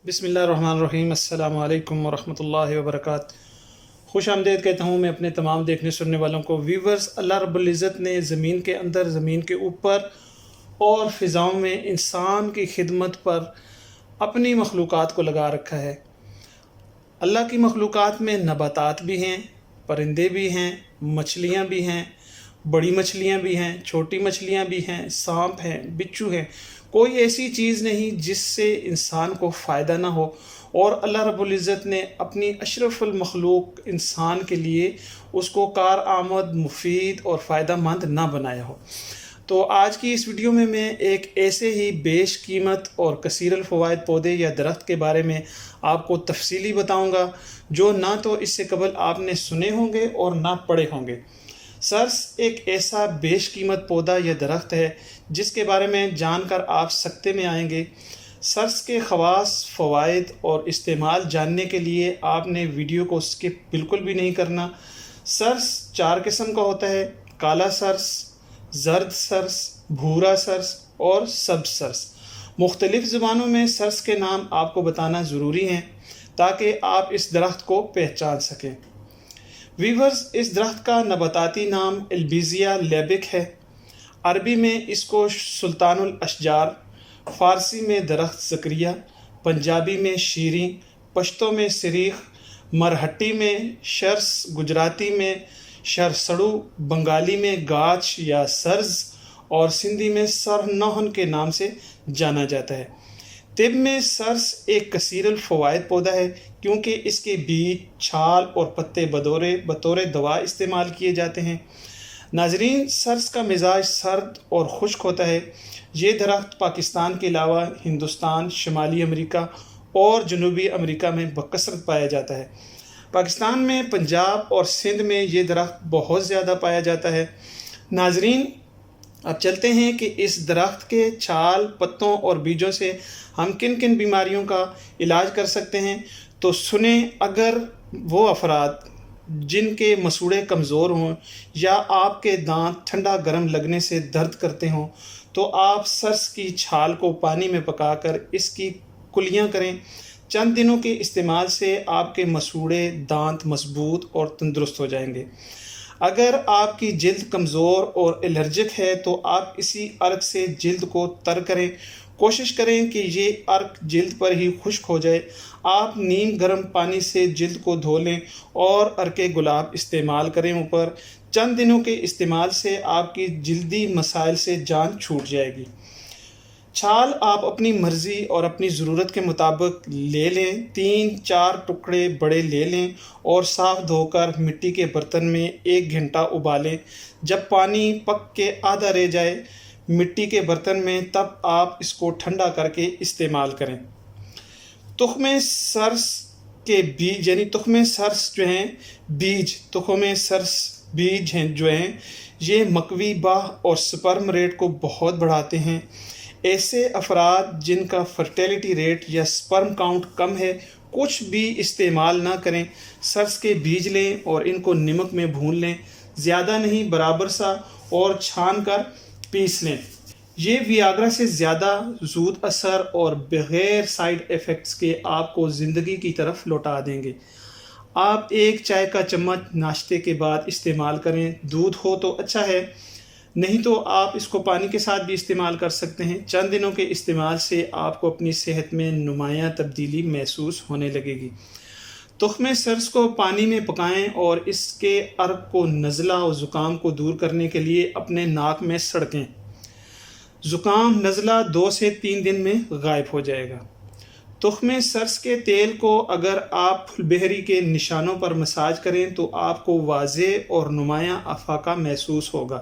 बिस्मिल्लाहिर्रहमानिर्रहीम। अस्सलामु अलैकुम वरहमतुल्लाहि वबरकातुहू। खुश आमदीद कहता हूँ मैं अपने तमाम देखने सुनने वालों को। व्यूवर्स, अल्लाह रब्बुल इज़्ज़त ने ज़मीन के अंदर, ज़मीन के ऊपर और फ़िज़ाओं में इंसान की खिदमत पर अपनी मखलूक़ात को लगा रखा है। अल्लाह की मखलूक़ात में नबातात भी हैं, परिंदे भी हैं, मछलियाँ भी हैं, बड़ी मछलियाँ भी हैं, छोटी मछलियाँ भी हैं, सांप हैं, बिच्छू हैं। कोई ऐसी चीज़ नहीं जिससे इंसान को फ़ायदा ना हो। और अल्लाह रब्बुल इज़्ज़त ने अपनी अशरफुल मखलूक इंसान के लिए उसको कार आमद, मुफीद और फ़ायदा मंद ना बनाया हो। तो आज की इस वीडियो में मैं एक ऐसे ही बेश कीमत और कसीरल फ़वाइद पौधे या दरख्त के बारे में आपको तफसीली बताऊंगा, जो ना तो इससे कबल आपने सुने होंगे और ना पढ़े होंगे। सर्स एक ऐसा बेश कीमत पौधा या दरख्त है जिसके बारे में जानकर आप सकते में आएंगे। सर्स के ख़वास, फ़वाइद और इस्तेमाल जानने के लिए आपने वीडियो को स्किप बिल्कुल भी नहीं करना। सर्स 4 किस्म का होता है: काला सर्स, जर्द सर्स, भूरा सर्स और सब्ज़ सर्स। मुख्तलिफ़ ज़ुबानों में सर्स के नाम आपको बताना ज़रूरी हैं ताकि आप इस दरख्त को पहचान सकें। वीवर्स, इस दरख्त का नबाताती नाम एल्बिज़िया लैबिक है। अरबी में इसको सुल्तानुल अशजार, फ़ारसी में दरख्त ज़करिया, पंजाबी में शीरी, पश्तो में सिरीख, मरहट्टी में शर्स, गुजराती में शरसड़ू, बंगाली में गाछ या सर्ज और सिंधी में सरनौहन के नाम से जाना जाता है। तिब में सर्स एक कसीरल फ़वाइद पौधा है क्योंकि इसके बीज, छाल और पत्ते बतौर दवा इस्तेमाल किए जाते हैं। नाजरीन, सर्स का मिजाज सर्द और खुश्क होता है। ये दरख्त पाकिस्तान के अलावा हिंदुस्तान, शुमाली अमेरिका और जनूबी अमेरिका में बकसरत पाया जाता है। पाकिस्तान में पंजाब और सिंध में ये दरख्त बहुत ज़्यादा पाया जाता है। नाजरीन, अब चलते हैं कि इस दरख्त के छाल, पत्तों और बीजों से हम किन किन बीमारियों का इलाज कर सकते हैं। तो सुने, अगर वो अफराद जिनके मसूड़े कमज़ोर हों या आपके दांत ठंडा गर्म लगने से दर्द करते हों, तो आप सर्स की छाल को पानी में पकाकर इसकी कुलियाँ करें। चंद दिनों के इस्तेमाल से आपके मसूड़े, दांत मजबूत और तंदुरुस्त हो जाएंगे। अगर आपकी जिल्द कमज़ोर और एलर्जिक है तो आप इसी अर्क से जिल्द को तर करें। कोशिश करें कि ये अर्क जिल्द पर ही खुश्क हो जाए। आप नीम गर्म पानी से जिल्द को धो लें और अर्के गुलाब इस्तेमाल करें ऊपर। चंद दिनों के इस्तेमाल से आपकी जिल्दी मसाइल से जान छूट जाएगी। छाल आप अपनी मर्ज़ी और अपनी ज़रूरत के मुताबिक ले लें। 3-4 टुकड़े बड़े ले लें और साफ़ धोकर मिट्टी के बर्तन में 1 घंटा उबालें। जब पानी पक के आधा रह जाए मिट्टी के बर्तन में, तब आप इसको ठंडा करके इस्तेमाल करें। तुख़्म सर्स के बीज यानी तुख़्म सर्स जो हैं बीज, तुख़्म सर्स बीज हैं जो हैं, ये मकवी बाह और स्पर्म रेट को बहुत बढ़ाते हैं। ऐसे अफराद जिनका फर्टिलिटी रेट या स्पर्म काउंट कम है, कुछ भी इस्तेमाल ना करें। सर्स के बीज लें और इनको नमक में भून लें, ज़्यादा नहीं, बराबर सा, और छान कर पीस लें। ये वियाग्रा से ज़्यादा ज़ूद असर और बग़ैर साइड इफ़ेक्ट्स के आपको ज़िंदगी की तरफ लौटा देंगे। आप 1 चाय का चम्मच नाश्ते के बाद इस्तेमाल करें। दूध हो तो अच्छा है, नहीं तो आप इसको पानी के साथ भी इस्तेमाल कर सकते हैं। चंद दिनों के इस्तेमाल से आपको अपनी सेहत में नुमायाँ तब्दीली महसूस होने लगेगी। तुख़्म सर्स को पानी में पकाएं और इसके अर्क को, नज़ला और ज़ुकाम को दूर करने के लिए अपने नाक में सड़कें। ज़ुकाम, नज़ला 2 से 3 दिन में गायब हो जाएगा। तुख़्म सर्स के तेल को अगर आप फुलबहरी के निशानों पर मसाज करें तो आपको वाज़े और नुमायाँ अफाका महसूस होगा।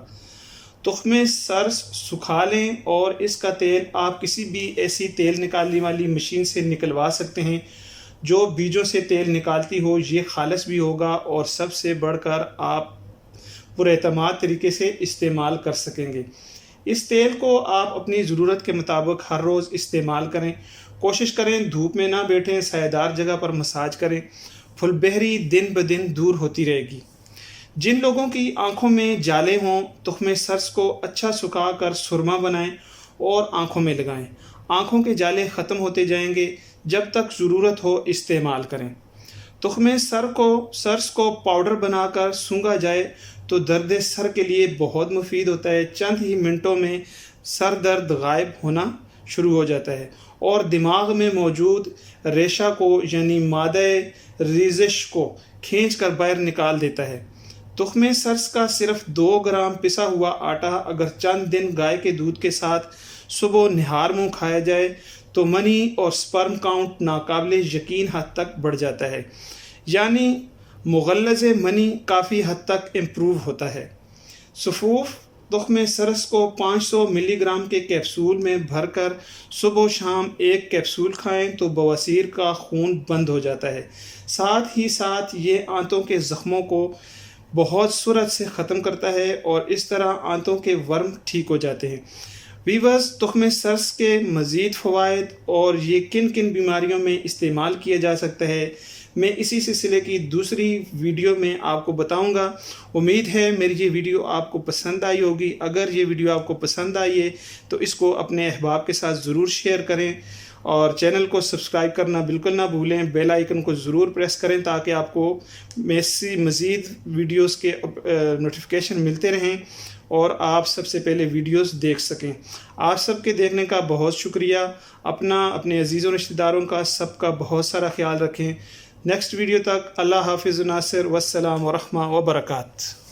तुख़्म सर्स सुखा लें और इसका तेल आप किसी भी ऐसी तेल निकालने वाली मशीन से निकलवा सकते हैं जो बीजों से तेल निकालती हो। ये खालिस भी होगा और सबसे बढ़कर आप पुरएतमाद तरीके से इस्तेमाल कर सकेंगे। इस तेल को आप अपनी ज़रूरत के मुताबिक हर रोज़ इस्तेमाल करें। कोशिश करें धूप में ना बैठें, सायेदार जगह पर मसाज करें। फुलबहरी दिन ब दिन दूर होती रहेगी। जिन लोगों की आंखों में जाले हों, तुख़्म सर्स को अच्छा सुखा कर सुरमा बनाएं और आंखों में लगाएं। आंखों के जाले ख़त्म होते जाएंगे। جب تک ضرورت ہو استعمال کریں۔ تخم سرس کو پاؤڈر بنا کر سونگھا جائے تو درد سر کے لیے بہت مفید ہوتا ہے۔ چند ہی منٹوں میں سر درد غائب ہونا شروع ہو جاتا ہے اور دماغ میں موجود ریشہ کو یعنی مادہ ریزش کو کھینچ کر باہر نکال دیتا ہے۔ تخم سرس کا صرف 2 گرام پسا ہوا آٹا اگر چند دن گائے کے دودھ کے ساتھ صبح نہار منہ کھایا جائے تو منی اور سپرم کاؤنٹ ناقابل یقین حد تک بڑھ جاتا ہے، یعنی مغلظ منی کافی حد تک امپروو ہوتا ہے۔ صفوف تخم سرس کو 500 ملی گرام کے کیپسول میں بھر کر صبح و شام 1 کیپسول کھائیں تو بواسیر کا خون بند ہو جاتا ہے۔ ساتھ ہی ساتھ یہ آنتوں کے زخموں کو بہت سرعت سے ختم کرتا ہے اور اس طرح آنتوں کے ورم ٹھیک ہو جاتے ہیں۔ ویورز، تخم سرس کے مزید فوائد اور یہ کن کن بیماریوں میں استعمال کیا جا سکتا ہے میں اسی سلسلے کی دوسری ویڈیو میں آپ کو بتاؤں گا۔ امید ہے میری یہ ویڈیو آپ کو پسند آئی ہوگی۔ اگر یہ ویڈیو آپ کو پسند آئی ہے تو اس کو اپنے احباب کے ساتھ ضرور شیئر کریں اور چینل کو سبسکرائب کرنا بالکل نہ بھولیں۔ بیل آئیکن کو ضرور پریس کریں تاکہ آپ کو مزید ویڈیوز کے نوٹیفیکیشن ملتے رہیں اور آپ سب سے پہلے ویڈیوز دیکھ سکیں۔ آپ سب کے دیکھنے کا بہت شکریہ۔ اپنے عزیز و رشتہ داروں کا سب کا بہت سارا خیال رکھیں۔ نیکسٹ ویڈیو تک اللہ حافظ ناصر، والسلام ورحمہ وبرکاتہ۔